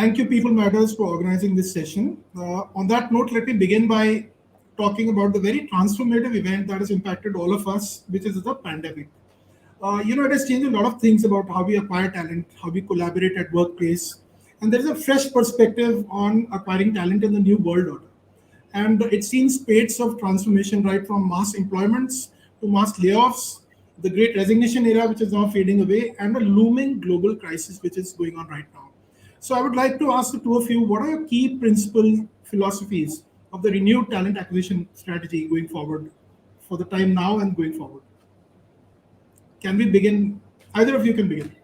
Thank you, People Matters, for organizing this session. On that note, let me begin by talking about the very transformative event that has impacted all of us, which is the pandemic. It has changed a lot of things about how we acquire talent, how we collaborate at workplace, and there is a fresh perspective on acquiring talent in the new world order. And it's seen spades of transformation, right from mass employments to mass layoffs, the great resignation era, which is now fading away, and a looming global crisis, which is going on right now. So I would like to ask the two of you, what are your key principal philosophies of the renewed talent acquisition strategy going forward for the time now and going forward? Can we begin? Either of you can begin.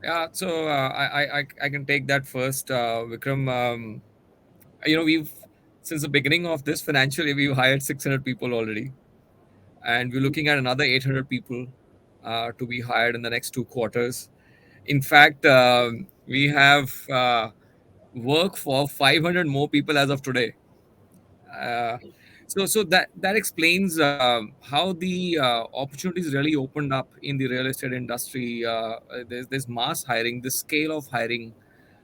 Yeah, so I can take that first, Vikram. We've since the beginning of this financial year, we've hired 600 people already, and we're looking at another 800 people to be hired in the next 2 quarters. In fact, we have work for 500 more people as of today. Uh, so that explains how the opportunities really opened up in the real estate industry. There's mass hiring, the scale of hiring.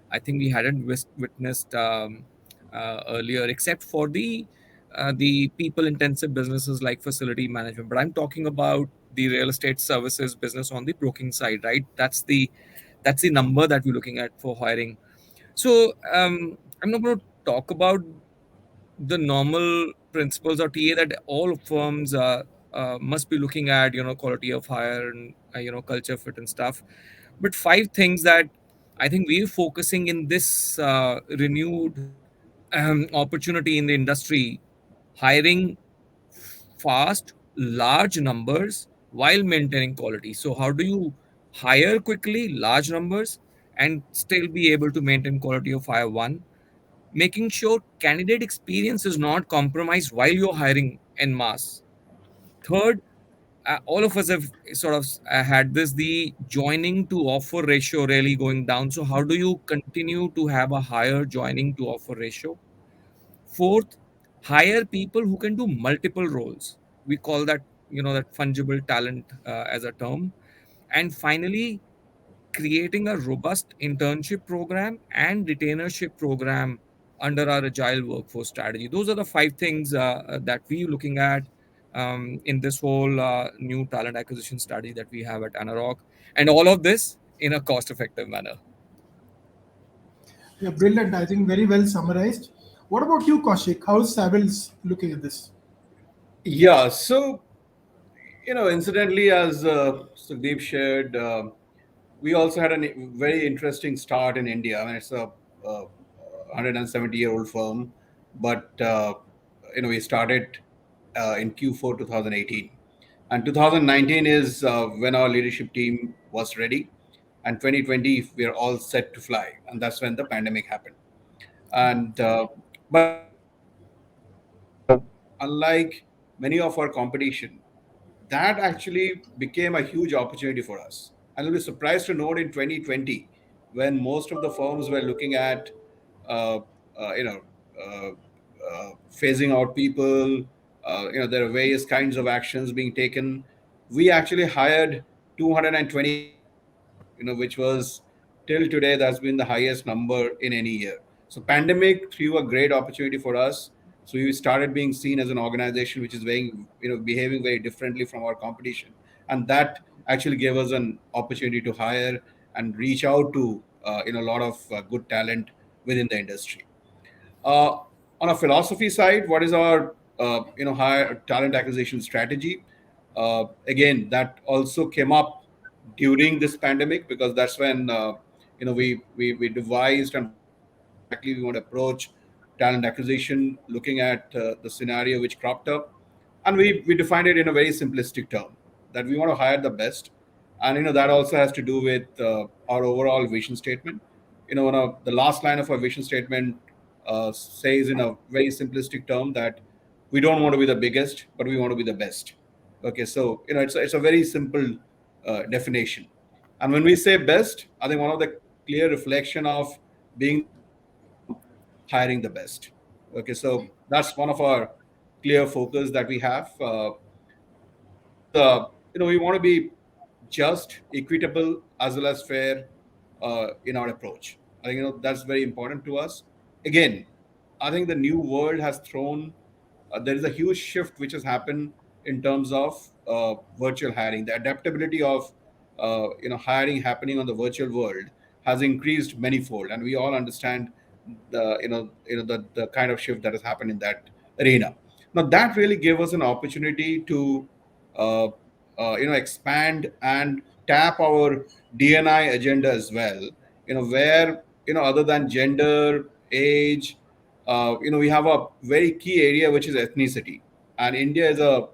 I think we hadn't witnessed earlier, except for the people intensive businesses like facility management. But I'm talking about the real estate services business on the broking side, right? That's the number that we're looking at for hiring. So I'm not going to talk about the normal principles or TA that all firms must be looking at, quality of hire and culture fit and stuff. But five things that I think we're focusing in this renewed opportunity in the industry: hiring fast, large numbers while maintaining quality. So how do you hire quickly, large numbers, and still be able to maintain quality of hire? One, making sure candidate experience is not compromised while you're hiring en masse. Third, all of us have sort of had this, the joining to offer ratio really going down. So how do you continue to have a higher joining to offer ratio? Fourth, hire people who can do multiple roles. We call that, that fungible talent as a term. And finally, creating a robust internship program and retainership program under our agile workforce strategy. Those are the five things that we're looking at in this whole new talent acquisition strategy that we have at Anarock, and all of this in a cost effective manner. Yeah, brilliant. I think very well summarized. What about you, Kaushik? How is Savills looking at this? Yeah, so incidentally, as Sukhdeep shared, we also had a very interesting start in India. I mean, it's a 170-year-old firm, but we started in Q4 2018, and 2019 is when our leadership team was ready, and 2020 we are all set to fly, and that's when the pandemic happened. And but unlike many of our competition, that actually became a huge opportunity for us. And you'll be surprised to note in 2020, when most of the firms were looking at, uh, uh, you know, uh, phasing out people, there are various kinds of actions being taken. We actually hired 220 which was till today that's been the highest number in any year. So pandemic threw a great opportunity for us. So we started being seen as an organization which is very behaving very differently from our competition, and that actually gave us an opportunity to hire and reach out to a lot of good talent within the industry. uh, on a philosophy side, what is our higher talent acquisition strategy? Again, that also came up during this pandemic, because that's when we devised and how exactly we want to approach talent acquisition, looking at the scenario which cropped up, and we defined it in a very simplistic term that we want to hire the best. And that also has to do with our overall vision statement. One of the last line of our vision statement says in a very simplistic term that we don't want to be the biggest, but we want to be the best. Okay, so it's a very simple definition. And when we say best, I think one of the clear reflection of being the best is hiring the best. Okay, so that's one of our clear focus that we have. Second is we want to be just, equitable, as well as fair in our approach. I think that's very important to us. Again, I think the new world has thrown. There is a huge shift which has happened in terms of virtual hiring. The adaptability of hiring happening on the virtual world has increased manifold, and we all understand the kind of shift that has happened in that arena. Now that really gave us an opportunity to uh, expand and tap our DNI agenda as well. Where other than gender, age, we have a very key area which is ethnicity, and India is a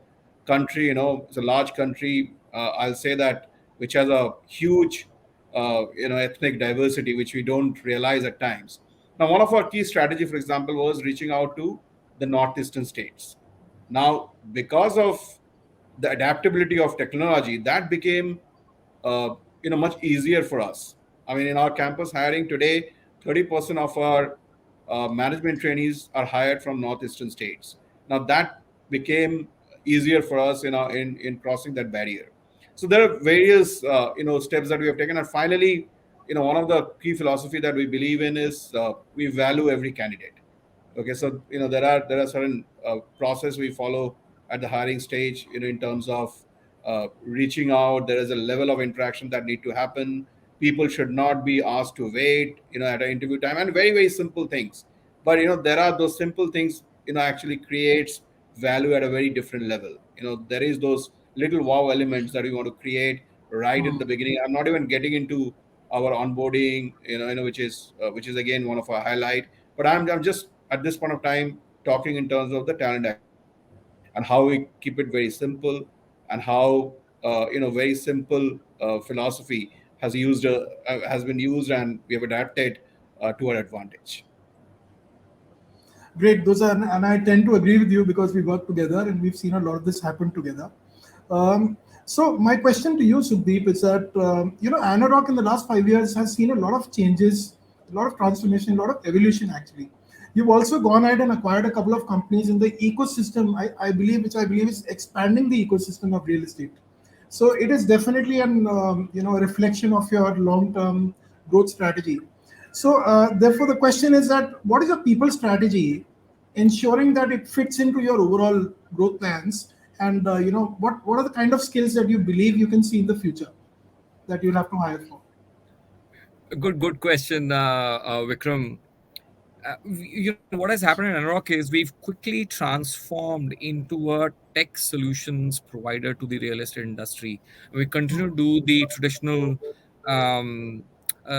country, it's a large country. I'll say that, which has a huge, ethnic diversity, which we don't realize at times. Now, one of our key strategy, for example, was reaching out to the northeastern states. Now, because of the adaptability of technology, that became uh, much easier for us. I mean, in our campus hiring today, 30% of our management trainees are hired from northeastern states. Now that became easier for us in crossing that barrier. So there are various steps that we have taken, and finally, one of the key philosophy that we believe in is we value every candidate. Okay, so there are certain process we follow at the hiring stage, in terms of reaching out. There is a level of interaction that need to happen. People should not be asked to wait, at an interview time, and very, very simple things. But there are those simple things, actually creates value at a very different level. There is those little wow elements that we want to create right at the beginning. I'm not even getting into our onboarding, which is again one of our highlight. But I'm just at this point of time talking in terms of the talent acquisition and how we keep it very simple, and how very simple philosophy has been used, and we have adapted to our advantage. Great. Those are, and I tend to agree with you because we work together and we've seen a lot of this happen together. So my question to you, Sukhdeep, is that Anarock in the last 5 years has seen a lot of changes, a lot of transformation, a lot of evolution. Actually, you've also gone ahead and acquired a couple of companies in the ecosystem. I believe, which I believe is expanding the ecosystem of real estate. So it is definitely an a reflection of your long-term growth strategy. So therefore, the question is that what is your people strategy, ensuring that it fits into your overall growth plans, and what are the kind of skills that you believe you can see in the future that you'll have to hire for? Good question, Vikram. What has happened in Anarock is we've quickly transformed into a tech solutions provider to the real estate industry. We continue to do the traditional um,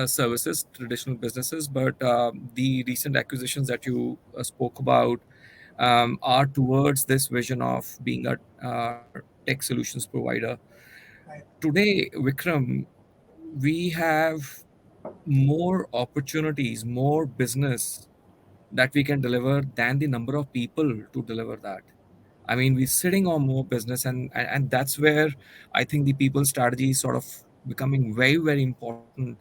services, traditional businesses, but the recent acquisitions that you spoke about are towards this vision of being a tech solutions provider. Right. Today, Vikram, we have more opportunities, more business that we can deliver than the number of people to deliver that. I mean, we're sitting on more business, and that's where I think the people strategy is sort of becoming very, very important.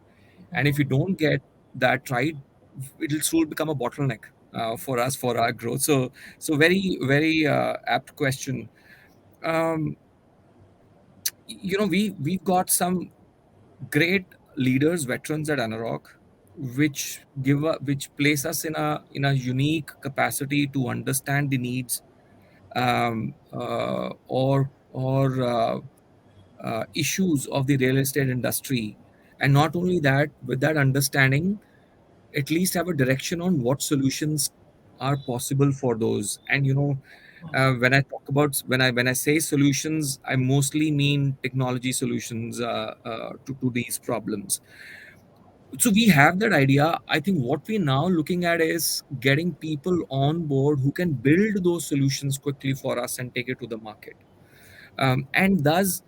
And if you don't get that right, it'll soon become a bottleneck for us for our growth. So very, very apt question. Um, we've got some great leaders, veterans at Anarock, which place us in a unique capacity to understand the needs or issues of the real estate industry, and not only that, with that understanding, at least have a direction on what solutions are possible for those. And when I talk about when I say solutions, I mostly mean technology solutions to these problems. So we have that idea. I think what we're now looking at is getting people on board who can build those solutions quickly for us and take it to the market. And thus,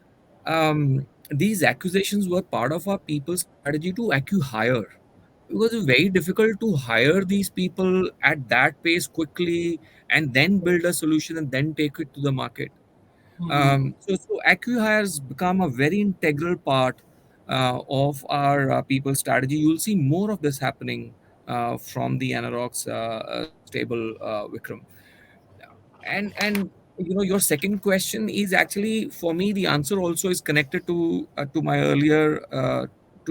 these acquisitions were part of our people strategy to acquire, because it's very difficult to hire these people at that pace quickly and then build a solution and then take it to the market. So acquihire has become a very integral part of our people strategy. You'll see more of this happening from the Anarock's stable, Vikram. And your second question is actually, for me, the answer also is connected to my earlier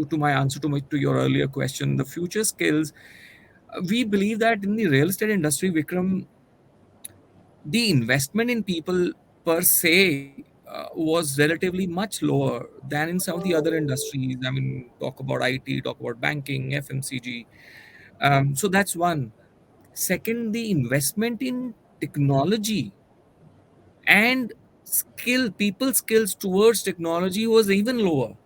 to my answer to your earlier question, the future skills, we believe that in the real estate industry, Vikram, the investment in people per se was relatively much lower than in some of the other industries. I mean, talk about IT, talk about banking, FMCG. So that's one. Second, the investment in technology and people skills towards technology was even lower.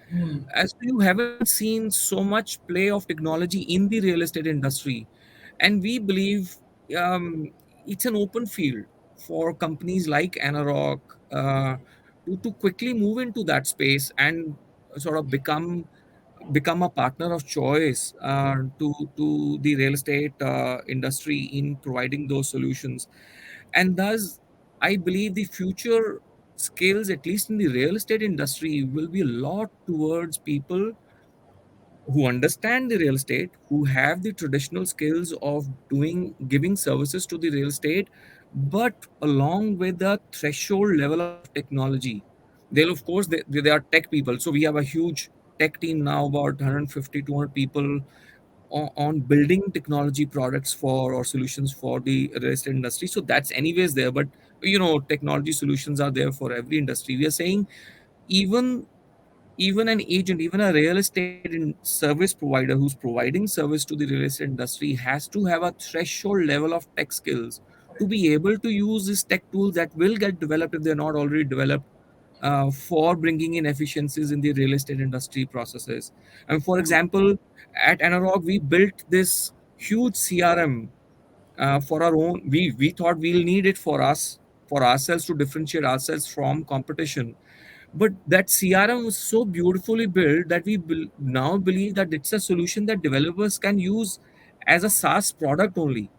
Hmm. As you haven't seen so much play of technology in the real estate industry, and we believe um, it's an open field for companies like Anarock to quickly move into that space and sort of become a partner of choice to the real estate industry in providing those solutions. And thus, I believe the future skills, at least in the real estate industry, will be a lot towards people who understand the real estate, who have the traditional skills of giving services to the real estate, but along with the threshold level of technology. They'll, of course, they are tech people. So we have a huge tech team now, about 150, 200 people on building technology products for or solutions for the real estate industry. So that's anyways there. But technology solutions are there for every industry. We are saying even even an agent, even a real estate service provider who's providing service to the real estate industry has to have a threshold level of tech skills to be able to use these tech tools that will get developed if they're not already developed for bringing in efficiencies in the real estate industry processes. And for example, at Anarock, we built this huge CRM for our own. We thought we'll need it for ourselves to differentiate ourselves from competition, but that CRM was so beautifully built that we now believe that it's a solution that developers can use as a SaaS product only,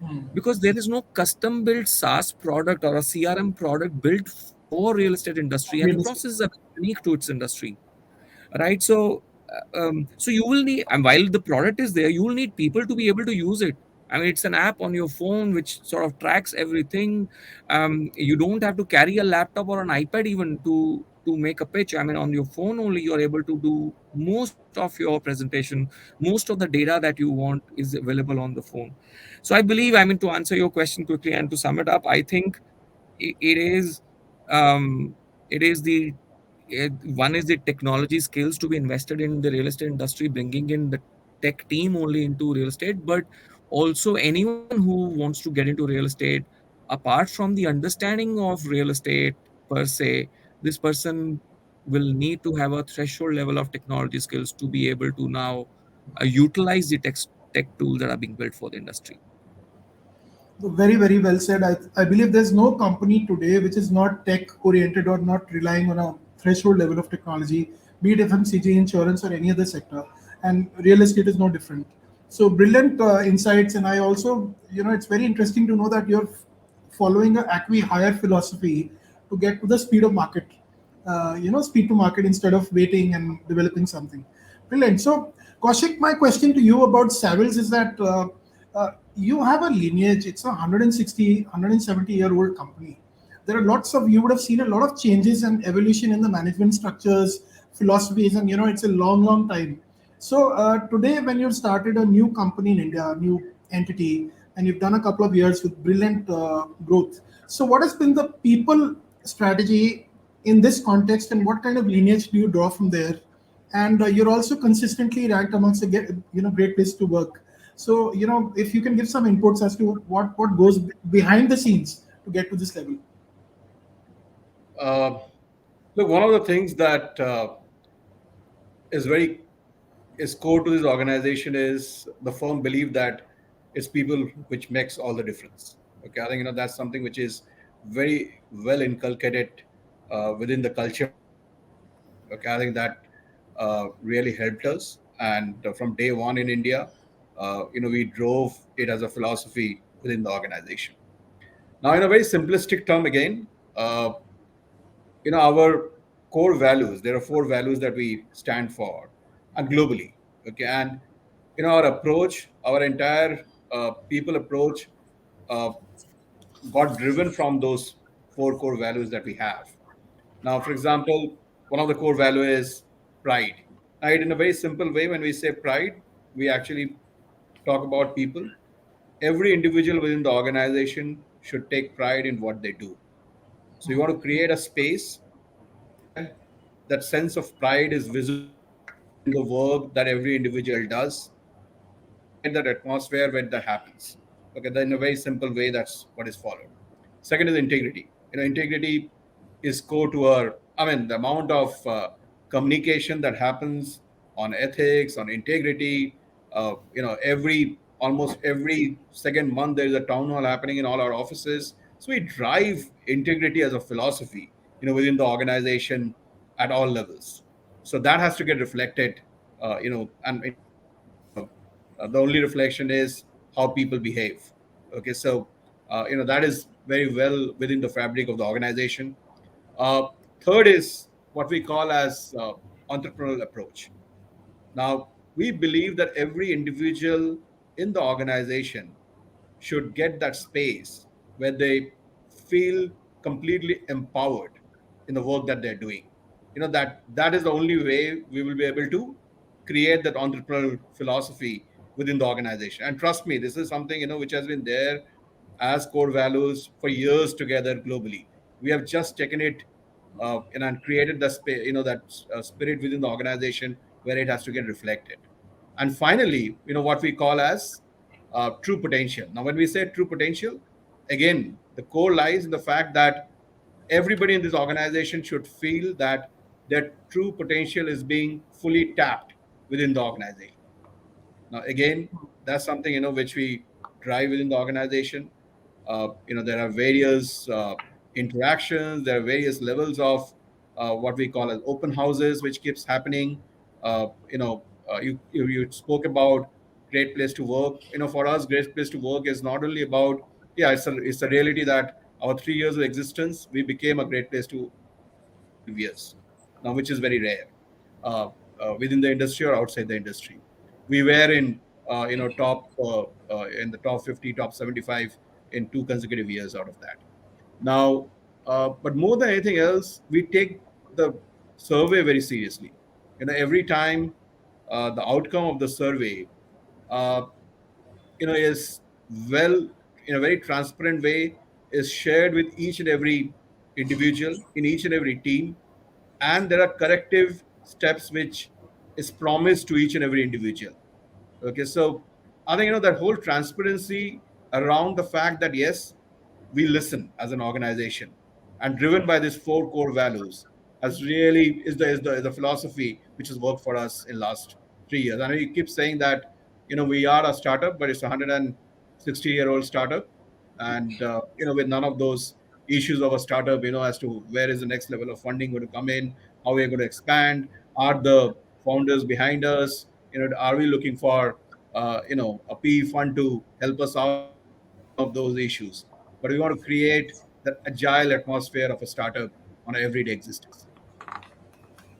Hmm. because there is no custom built SaaS product or a CRM product built for real estate industry, and the Realistic. processes are unique to its industry, right? So you will need, and while the product is there, you will need people to be able to use it. I mean, it's an app on your phone which sort of tracks everything. You don't have to carry a laptop or an iPad even to make a pitch. I mean, on your phone only you're able to do most of your presentation. Most of the data that you want is available on the phone. So I believe, I mean, to answer your question quickly and to sum it up, I think it is um, it is the one is the technology skills to be invested in the real estate industry, bringing in the tech team only into real estate, but also anyone who wants to get into real estate, apart from the understanding of real estate per se, this person will need to have a threshold level of technology skills to be able to now utilize the tech tools that are being built for the industry. Very, very well said. I believe there's no company today which is not tech oriented or not relying on a threshold level of technology, be it FMCG, insurance, or any other sector. And real estate is no different. So brilliant insights. And I also, it's very interesting to know that you're following a acqui hire philosophy to get to the speed of market, speed to market instead of waiting and developing something. Brilliant. So, Kaushik, my question to you about Savills is that you have a lineage. It's a 160, 170 year old company. There are lots of, you would have seen a lot of changes and evolution in the management structures, philosophies, and it's a long, long time. So today, when you've started a new company in India, a new entity, and you've done a couple of years with brilliant growth. So, what has been the people strategy in this context, and what kind of lineage do you draw from there? And you're also consistently ranked amongst the great place to work. So, if you can give some inputs as to what goes behind the scenes to get to this level. Uh, Look, one of the things that is very is core to this organization is the firm belief that it's people which makes all the difference. Okay, I think that's something which is very well inculcated within the culture of the firm. Okay, I think that really helped us, and from day one in India, we drove it as a philosophy within the organization. Now, in a very simplistic term, again, our core values. There are four values that we stand for, and globally. Okay, and our approach, our entire people approach, uh, got driven from those four core values that we have. Now, for example, one of the core value is pride. Right? In a very simple way, when we say pride, we actually talk about people. Every individual within the organization should take pride in what they do. So you want to create a space where that sense of pride is visible in the work that every individual does, and you want to create that atmosphere where that happens. Okay, then in a very simple way, that's what is followed. Second is integrity. Integrity is core to our, I mean, the amount of communication that happens on ethics, on integrity. Every almost every second month there is a town hall happening in all our offices. So we drive integrity as a philosophy, within the organization at all levels. So that has to get reflected, and the only reflection is how people behave. Okay, so that is very well within the fabric of the organization. uh, Third is what we call as entrepreneurial approach. Now, we believe that every individual in the organization should get that space where they feel completely empowered in the work that they're doing. That is the only way we will be able to create that entrepreneurial philosophy within the organization. And trust me, this is something which has been there as core values for years together globally. We have just taken it and created the that spirit within the organization where it has to get reflected. And finally, what we call as true potential. Now, when we say true potential, again, the core lies in the fact that everybody in this organization should feel that their true potential is being fully tapped within the organization. Now, again, that's something which we drive within the organization. There are various interactions. There are various levels of what we call as open houses, which keeps happening. You spoke about great place to work. For us, great place to work is not only about, yeah, it's a reality that our 3 years of existence we became a great place to work in last 12 years now, which is very rare uh, within the industry or outside the industry. We were in in the top 50, top 75 in 2 consecutive years out of that. Now, but more than anything else, we take the survey very seriously. Every time the outcome of the survey, uh, is well, in a very transparent way, is shared with each and every individual in each and every team, and there are corrective steps which is promised to each and every individual. Okay, so I think that whole transparency around the fact that yes, we listen as an organization, and driven by these four core values, has really is the philosophy which has worked for us in last 3 years. I know you keep saying that we are a startup, but it's a 160-year-old startup, and with none of those issues of a startup, as to where is the next level of funding going to come in, how we are going to expand, are the founders behind us, are we looking for a PE fund to help us out? None of those issues. But we want to create that agile atmosphere of a startup on an everyday existence.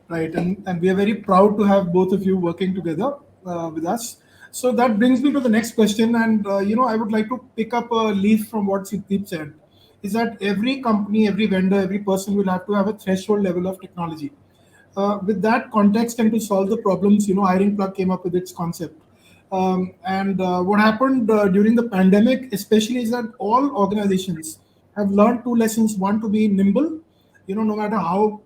Right, and we are very proud to have both of you working together with us. So that brings me to the next question, and I would like to pick up a leaf from what Sukhdeep said, is that every company, every vendor, every person will have to have a threshold level of technology. With that context and to solve the problems, Hiring Plug came up with its concept. And what happened during the pandemic, especially, is that all organizations have learned two lessons: one, to be nimble, no matter how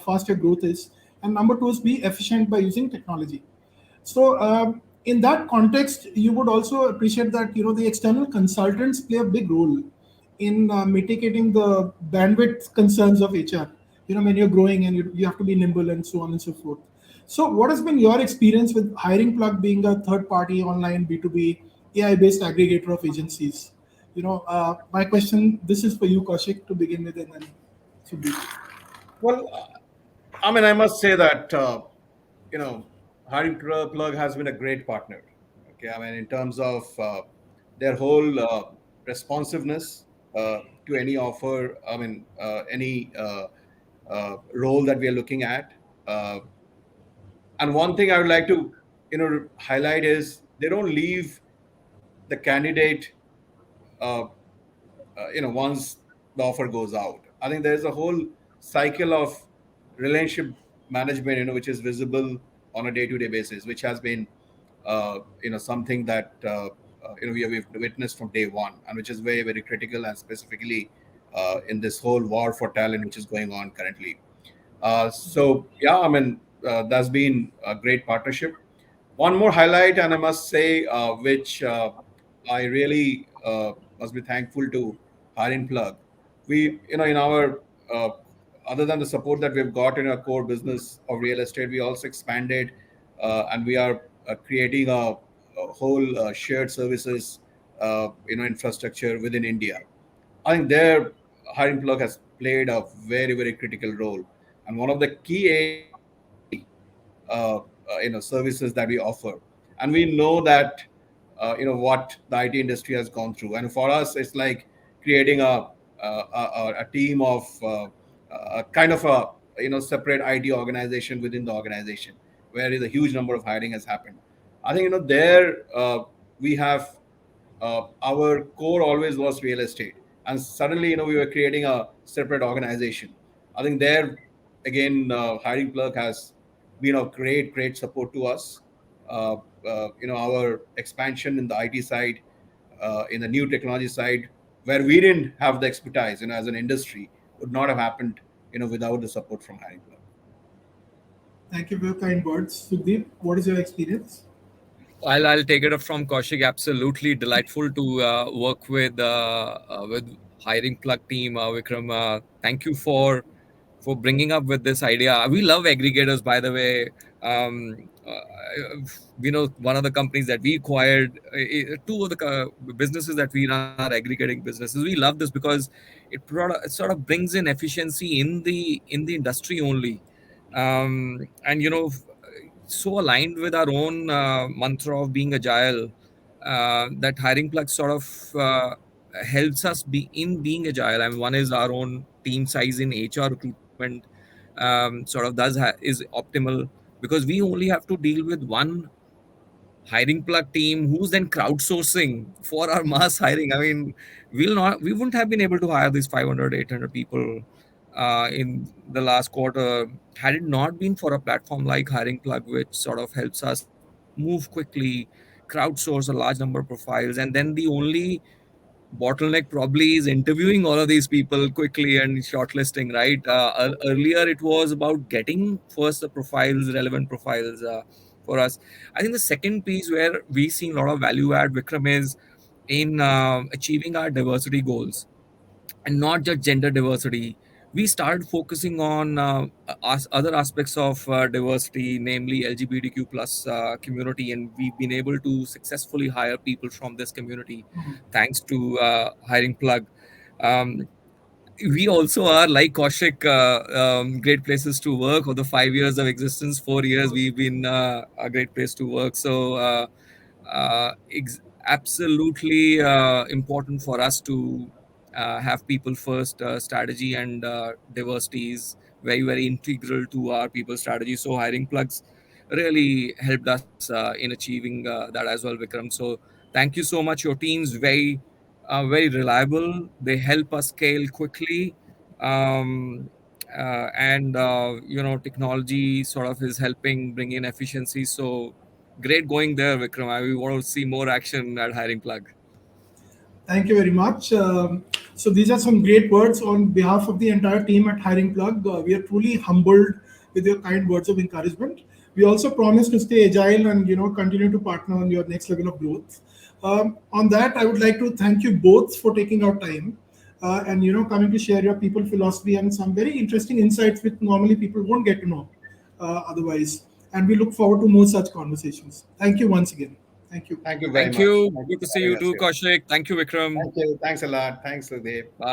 fast your growth is, and number two is be efficient by using technology. So, in that context, you would also appreciate that the external consultants play a big role in mitigating the bandwidth concerns of HR. When you're growing and you have to be nimble and so on and so forth. So, what has been your experience with Hiring Plug being a third-party online B2B AI-based aggregator of agencies? My question. This is for you, Kaushik, to begin with, and then Sudeep. Well, I mean, I must say that you know, Hiring Plug has been a great partner. Okay, I mean, in terms of their whole responsiveness to any offer. I mean, any role that we are looking at. Uh, and one thing I would like to highlight is they don't leave the candidate once the offer goes out. I think there's a whole cycle of relationship management which is visible on a day-to-day basis, which has been something that we've witnessed from day one, and which is very very critical, and specifically in this whole war for talent which is going on currently. So yeah, I mean, that's been a great partnership. One more highlight, and I must say, which I really must be thankful to Hiring Plug. We, in our other than the support that we've got in our core business of real estate, we also expanded, and we are creating a whole shared services, infrastructure within India. I think their hiring plug has played a very, very critical role. And one of the key areas is IT, services that we offer. And we know that, what the IT industry has gone through. And for us, it's like creating a team of a kind of a, separate IT organization within the organization, where is a huge number of hiring has happened. I think, there we have our core always was real estate, and suddenly we were creating a separate organization. I think there again, hiring plug has been of great support to us. Our expansion in the IT side, in the new technology side, where we didn't have the expertise, as an industry, would not have happened, without the support from hiring plug. Thank you for your kind words. Sukhdeep, what is your experience? I'll take it up from Kaushik. Absolutely delightful to work with hiring plug team. Vikram, thank you for bringing up with this idea. We love aggregators, by the way. One of the companies that we acquired, two of the businesses that we run are aggregating businesses. We love this because it sort of brings in efficiency in the industry only. And so aligned with our own mantra of being agile, that hiring plug sort of helps us be in being agile. I mean, one is our own team size in HR recruitment, sort of is optimal, because we only have to deal with one hiring plug team who's then crowdsourcing for our mass hiring. I mean, we wouldn't have been able to hire these 500, 800 people in the last quarter had it not been for a platform like hiring plug, which sort of helps us move quickly, crowdsource a large number of profiles, and then the only bottleneck probably is interviewing all of these people quickly and shortlisting, right? Earlier it was about getting first the profiles, relevant profiles for us. I think the second piece where we see a lot of value add, Vikram, is in achieving our diversity goals, and not just gender diversity. We started focusing on other aspects of diversity, namely LGBTQ plus community, and we've been able to successfully hire people from this community thanks to hiring plug. Um, we also are like Kaushik, great places to work. Of the 5 years of existence, 4 years we've been a great place to work. So absolutely important for us to have people first strategy, and diversity is very integral to our people strategy. So hiring plugs really helped us in achieving that as well, Vikram. So thank you so much. Your team's very reliable. They help us scale quickly. And technology sort of is helping bring in efficiency. So great going there, Vikram. We want to see more action at hiring plug. Thank you very much. So these are some great words on behalf of the entire team at Hiring Plug. We are truly humbled with your kind words of encouragement. We also promise to stay agile and continue to partner on your next level of growth. On that, I would like to thank you both for taking out time and coming to share your people philosophy and some very interesting insights which normally people won't get to know otherwise. And we look forward to more such conversations. Thank you once again. Thank you. Thank you very Thank much. you. Thank you Good to for see having you us too, here. Kaushik. Thank you, Vikram. Thank you. Thanks a lot. Thanks, Sukhdeep. Bye.